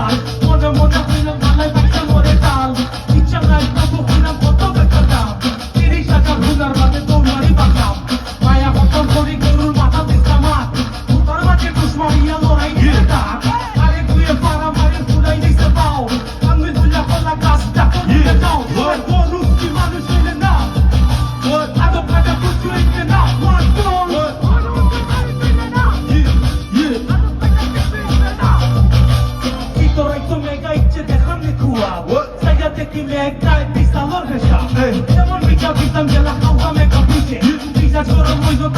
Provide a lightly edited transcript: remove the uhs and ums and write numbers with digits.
লাল মনে মনে হইলাম মালাই বাচ্চা মরে ডাল ইচ্ছা নাই তবু হইলাম কত বেকার দাম 30,000 ভুলার বাদে দৌড়ারি বাগলাম মায়া হতন করি গরুর মাথা দিতাম মাত তার মাঝে টুস মারিয়া লড়াই দিয়ে ডাক আরে তুই পারা মারে ফুলাই দিছে পাও আমি দুলা কলা গাছ ডাকো দিয়ে যাও গরু কি মানুষ হইলে না আদো কাটা কিছু হইতে না que me cae pisador de chá. Demon bicha bitam de la causa me capuche. Bicha choro muy no